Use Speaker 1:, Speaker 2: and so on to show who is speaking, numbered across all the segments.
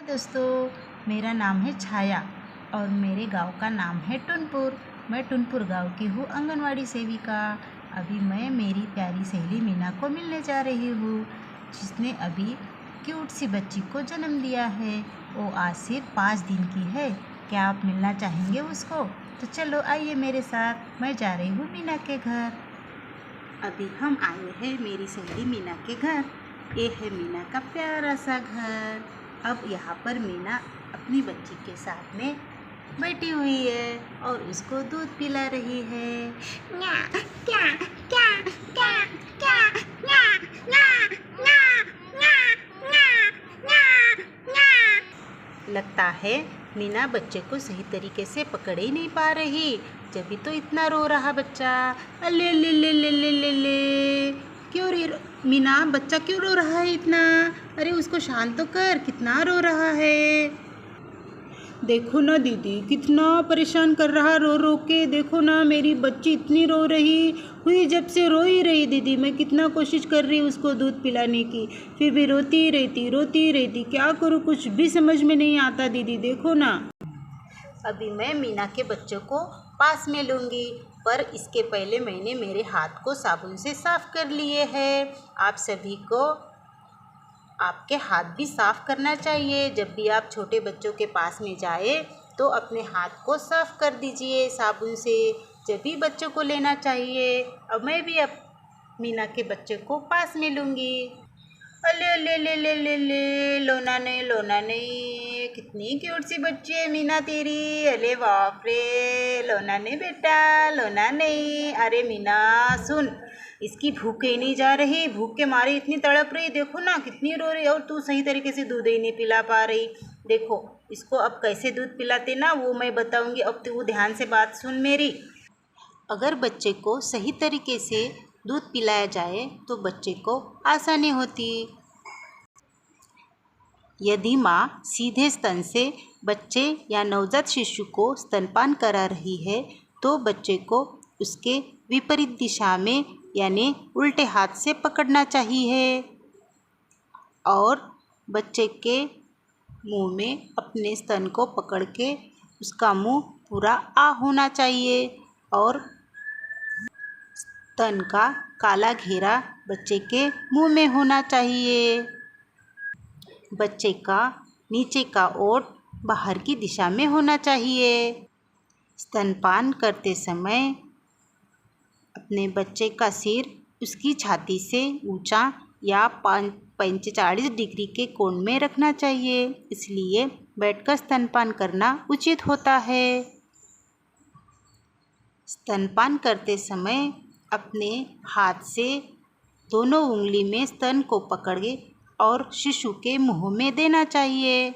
Speaker 1: दोस्तों, मेरा नाम है छाया और मेरे गांव का नाम है टुनपुर। मैं टुनपुर गांव की हूँ, आंगनवाड़ी सेविका। अभी मैं मेरी प्यारी सहेली मीना को मिलने जा रही हूँ, जिसने अभी क्यूट सी बच्ची को जन्म दिया है। वो आज सिर्फ 5 दिन की है। क्या आप मिलना चाहेंगे उसको? तो चलो आइए मेरे साथ, मैं जा रही हूँ मीना के घर। अभी हम आए हैं मेरी सहेली मीना के घर। ये है मीना का प्यारा सा घर। अब यहाँ पर मीना अपनी बच्ची के साथ में बैठी हुई है और उसको दूध पिला रही है। न्या, क्या, क्या, क्या, क्या, न्या, न्या, न्या, न्या, न्या, न्या, न्या। लगता है मीना बच्चे को सही तरीके से पकड़ ही नहीं पा रही, जभी तो इतना रो रहा बच्चा। अले ले ले ले ले ले ले, क्यों मीना, बच्चा क्यों रो रहा है इतना? अरे उसको शांत तो कर, कितना रो रहा है। देखो ना दीदी, कितना परेशान कर रहा रो रो के। देखो ना मेरी बच्ची इतनी रो रही हुई, जब से रो ही रही दीदी। मैं कितना कोशिश कर रही उसको दूध पिलाने की, फिर भी रोती रहती। क्या करूँ, कुछ भी समझ में नहीं आता दीदी। देखो ना, अभी मैं मीना के बच्चों को पास में लूँगी, पर इसके पहले मैंने मेरे हाथ को साबुन से साफ़ कर लिए हैं। आप सभी को आपके हाथ भी साफ़ करना चाहिए। जब भी आप छोटे बच्चों के पास में जाए तो अपने हाथ को साफ़ कर दीजिए साबुन से, जब भी बच्चों को लेना चाहिए। अब मैं भी अब मीना के बच्चे को पास में लूँगी। अले ले ले ले ले ले, लोना नहीं, कितनी क्यूट सी बच्ची है मीना तेरी। अरे बाप रे, लोना नहीं बेटा, लोना नहीं। अरे मीना सुन, इसकी भूख ही नहीं जा रही, भूख के मारे इतनी तड़प रही। देखो ना कितनी रो रही, और तू सही तरीके से दूध ही नहीं पिला पा रही। देखो इसको अब कैसे दूध पिलाते ना, वो मैं बताऊंगी। अब तू ध्यान से बात सुन मेरी। अगर बच्चे को सही तरीके से दूध पिलाया जाए तो बच्चे को आसानी होती। यदि माँ सीधे स्तन से बच्चे या नवजात शिशु को स्तनपान करा रही है तो बच्चे को उसके विपरीत दिशा में यानी उल्टे हाथ से पकड़ना चाहिए और बच्चे के मुंह में अपने स्तन को पकड़ के उसका मुंह पूरा आ होना चाहिए और स्तन का काला घेरा बच्चे के मुंह में होना चाहिए। बच्चे का नीचे का ओंठ बाहर की दिशा में होना चाहिए। स्तनपान करते समय अपने बच्चे का सिर उसकी छाती से ऊंचा या 45 डिग्री के कोण में रखना चाहिए, इसलिए बैठकर स्तनपान करना उचित होता है। स्तनपान करते समय अपने हाथ से दोनों उंगली में स्तन को पकड़े और शिशु के मुंह में देना चाहिए।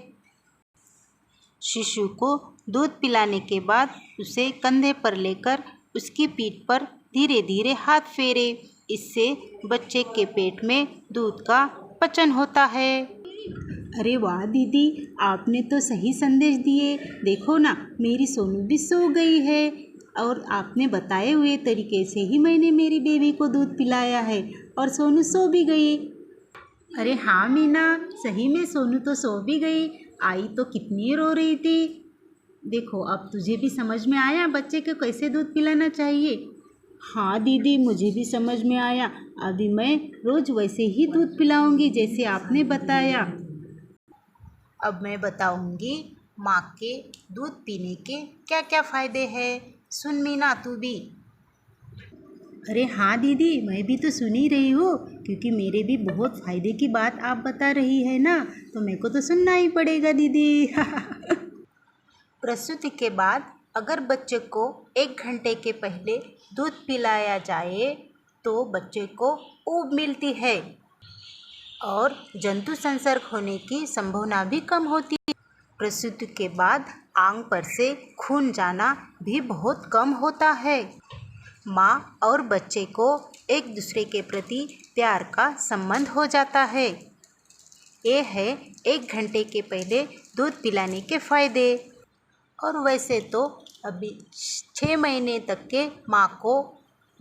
Speaker 1: शिशु को दूध पिलाने के बाद उसे कंधे पर लेकर उसकी पीठ पर धीरे धीरे हाथ फेरे, इससे बच्चे के पेट में दूध का पचन होता है। अरे वाह दीदी, आपने तो सही संदेश दिए। देखो ना मेरी सोनू भी सो गई है और आपने बताए हुए तरीके से ही मैंने मेरी बेबी को दूध पिलाया है और सोनू सो भी गई। अरे हाँ मीना, सही में सोनू तो सो भी गई। आई तो कितनी रो रही थी। देखो अब तुझे भी समझ में आया बच्चे को कैसे दूध पिलाना चाहिए। हाँ दीदी, मुझे भी समझ में आया। अभी मैं रोज़ वैसे ही दूध पिलाऊंगी जैसे आपने बताया। अब मैं बताऊंगी माँ के दूध पीने के क्या क्या फ़ायदे हैं। सुन मीना तू भी। अरे हाँ दीदी, मैं भी तो सुन ही रही हूँ, क्योंकि मेरे भी बहुत फ़ायदे की बात आप बता रही है ना, तो मेरे को तो सुनना ही पड़ेगा दीदी। प्रसूति के बाद अगर बच्चे को 1 घंटे के पहले दूध पिलाया जाए तो बच्चे को ऊब मिलती है और जंतु संसर्ग होने की संभावना भी कम होती है। प्रसूति के बाद आंग पर से खून जाना भी बहुत कम होता है। माँ और बच्चे को एक दूसरे के प्रति प्यार का संबंध हो जाता है। ये है 1 घंटे के पहले दूध पिलाने के फ़ायदे। और वैसे तो अभी 6 महीने तक के माँ को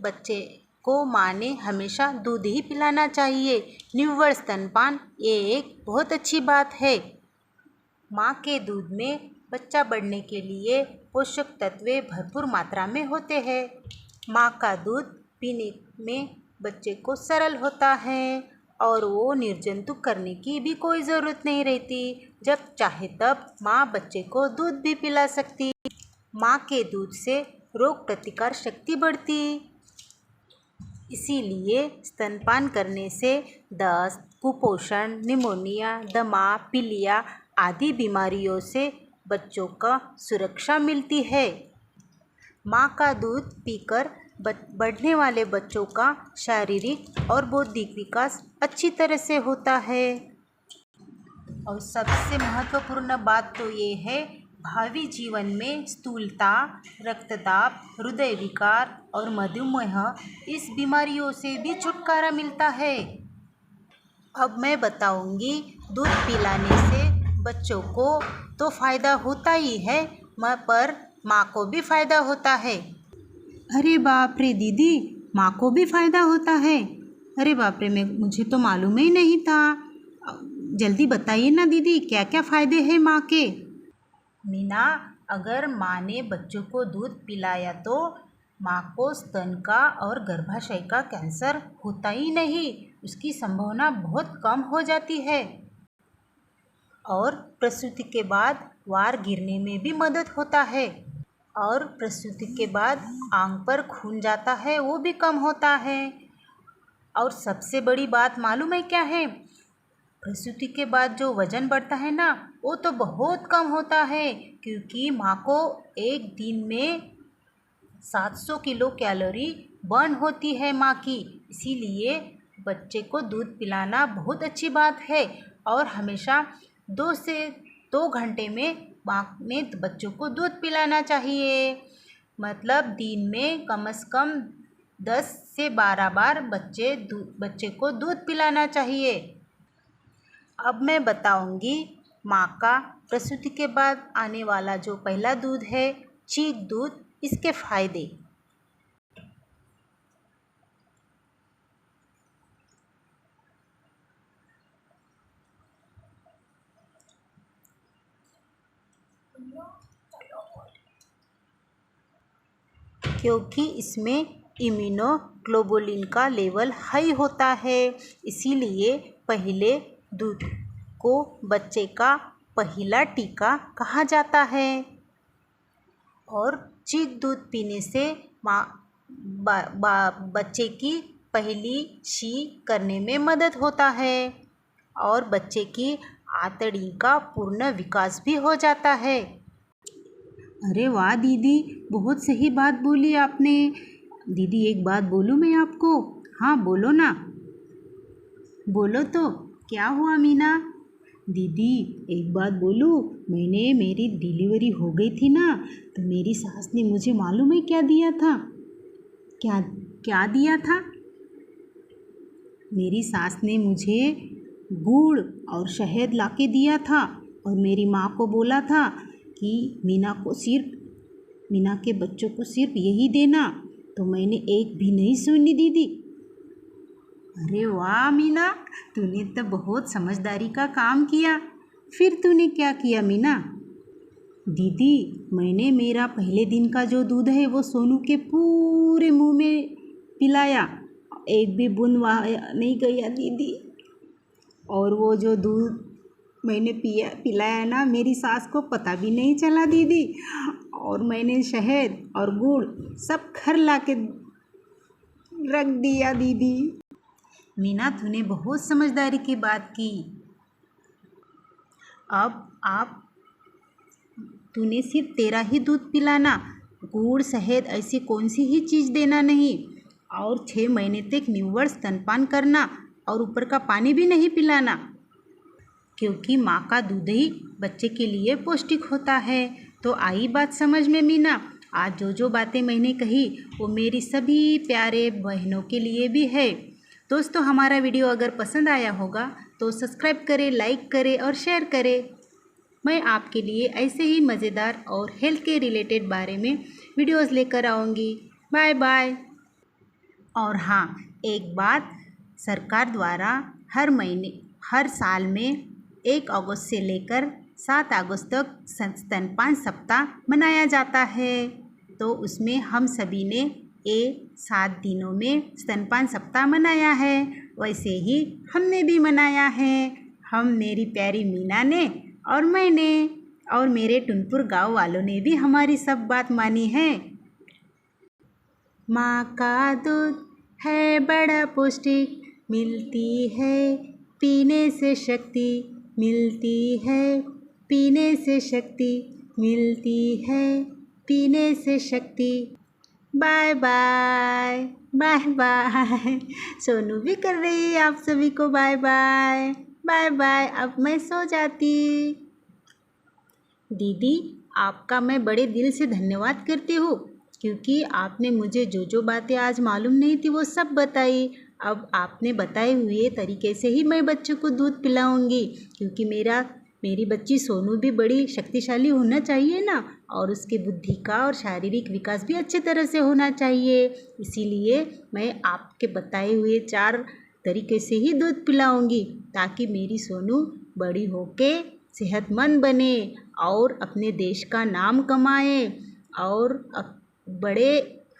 Speaker 1: बच्चे को माँ ने हमेशा दूध ही पिलाना चाहिए। निव्वळ स्तनपान ये एक बहुत अच्छी बात है। माँ के दूध में बच्चा बढ़ने के लिए पोषक तत्व भरपूर मात्रा में होते हैं। माँ का दूध पीने में बच्चे को सरल होता है और वो निर्जंतुक करने की भी कोई ज़रूरत नहीं रहती। जब चाहे तब माँ बच्चे को दूध भी पिला सकती। माँ के दूध से रोग प्रतिकार शक्ति बढ़ती। इसीलिए स्तनपान करने से दस्त, कुपोषण, निमोनिया, दमा, पीलिया आदि बीमारियों से बच्चों का सुरक्षा मिलती है। माँ का दूध पीकर बढ़ने वाले बच्चों का शारीरिक और बौद्धिक विकास अच्छी तरह से होता है। और सबसे महत्वपूर्ण बात तो ये है, भावी जीवन में स्थूलता, रक्तदाब, हृदय विकार और मधुमेह इस बीमारियों से भी छुटकारा मिलता है। अब मैं बताऊंगी, दूध पिलाने से बच्चों को तो फ़ायदा होता ही है, पर माँ को भी फ़ायदा होता है। अरे बाप रे दीदी, माँ को भी फ़ायदा होता है? अरे बाप रे, मुझे तो मालूम ही नहीं था। जल्दी बताइए ना दीदी, क्या क्या फ़ायदे हैं माँ के? मीना, अगर माँ ने बच्चों को दूध पिलाया तो माँ को स्तन का और गर्भाशय का कैंसर होता ही नहीं, उसकी संभावना बहुत कम हो जाती है। और प्रसूति के बाद वार गिरने में भी मदद होता है। और प्रसूति के बाद आंख पर खून जाता है, वो भी कम होता है। और सबसे बड़ी बात मालूम है क्या है? प्रसूति के बाद जो वज़न बढ़ता है ना, वो तो बहुत कम होता है, क्योंकि माँ को एक दिन में 700 किलो कैलोरी बर्न होती है माँ की। इसीलिए बच्चे को दूध पिलाना बहुत अच्छी बात है। और हमेशा 2 से 2 घंटे में माँ ने बच्चों को दूध पिलाना चाहिए। मतलब दिन में कम से कम 10 से 12 बार बच्चे को दूध पिलाना चाहिए। अब मैं बताऊंगी माँ का प्रसूति के बाद आने वाला जो पहला दूध है, चीक दूध, इसके फायदे। क्योंकि इसमें इम्यूनोग्लोबुलिन का लेवल हाई होता है, इसीलिए पहले दूध को बच्चे का पहला टीका कहा जाता है। और चीक दूध पीने से बच्चे की पहली शी करने में मदद होता है और बच्चे की आंतड़ी का पूर्ण विकास भी हो जाता है। अरे वाह दीदी, बहुत सही बात बोली आपने। दीदी एक बात बोलूँ मैं आपको? हाँ बोलो ना। बोलो तो, क्या हुआ मीना? दीदी एक बात बोलूँ, मेरी डिलीवरी हो गई थी ना, तो मेरी सास ने मुझे मालूम है क्या दिया था? क्या क्या दिया था? मेरी सास ने मुझे गुड़ और शहद लाके दिया था और मेरी माँ को बोला था कि मीना के बच्चों को सिर्फ यही देना। तो मैंने एक भी नहीं सुनी दीदी। अरे वाह मीना, तूने तो बहुत समझदारी का काम किया। फिर तूने क्या किया मीना? दीदी मैंने मेरा पहले दिन का जो दूध है वो सोनू के पूरे मुंह में पिलाया, एक भी बूंद नहीं गया दीदी। और वो जो दूध मैंने पिलाया ना, मेरी सास को पता भी नहीं चला दीदी। और मैंने शहद और गुड़ सब घर ला के रख दिया दीदी। मीना तूने बहुत समझदारी की बात की। अब तूने सिर्फ तेरा ही दूध पिलाना, गुड़ शहद ऐसी कौन सी ही चीज़ देना नहीं। और 6 महीने तक निव्वळ स्तनपान करना और ऊपर का पानी भी नहीं पिलाना, क्योंकि माँ का दूध ही बच्चे के लिए पौष्टिक होता है। तो आई बात समझ में मीना? आज जो बातें मैंने कही वो मेरी सभी प्यारे बहनों के लिए भी है। दोस्तों हमारा वीडियो अगर पसंद आया होगा तो सब्सक्राइब करें, लाइक करें और शेयर करें। मैं आपके लिए ऐसे ही मज़ेदार और हेल्थ के रिलेटेड बारे में वीडियोज़ लेकर आऊँगी। Bye bye. और हाँ, एक बात, सरकार द्वारा हर साल में 1 अगस्त से लेकर 7 अगस्त तक स्तनपान सप्ताह मनाया जाता है। तो उसमें हम सभी ने 7 दिनों में स्तनपान सप्ताह मनाया है। वैसे ही हमने भी मनाया है। हम, मेरी प्यारी मीना ने और मैंने और मेरे टुनपुर गांव वालों ने भी हमारी सब बात मानी है। माँ का दूध है बड़ा पौष्टिक, मिलती है पीने से शक्ति, मिलती है पीने से शक्ति, मिलती है पीने से शक्ति। Bye bye, bye bye. Sonu भी कर रही है आप सभी को बाय बाय, बाय बाय। अब मैं सो जाती। दीदी, आपका मैं बड़े दिल से धन्यवाद करती हूँ, क्योंकि आपने मुझे जो जो बातें आज मालूम नहीं थी वो सब बताई। अब आपने बताए हुए तरीके से ही मैं बच्चों को दूध पिलाऊंगी, क्योंकि मेरी बच्ची सोनू भी बड़ी शक्तिशाली होना चाहिए ना, और उसके बुद्धि का और शारीरिक विकास भी अच्छे तरह से होना चाहिए। इसीलिए मैं आपके बताए हुए 4 तरीके से ही दूध पिलाऊंगी, ताकि मेरी सोनू बड़ी होके सेहतमंद बने और अपने देश का नाम कमाए और बड़े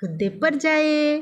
Speaker 1: हुद्दे पर जाए।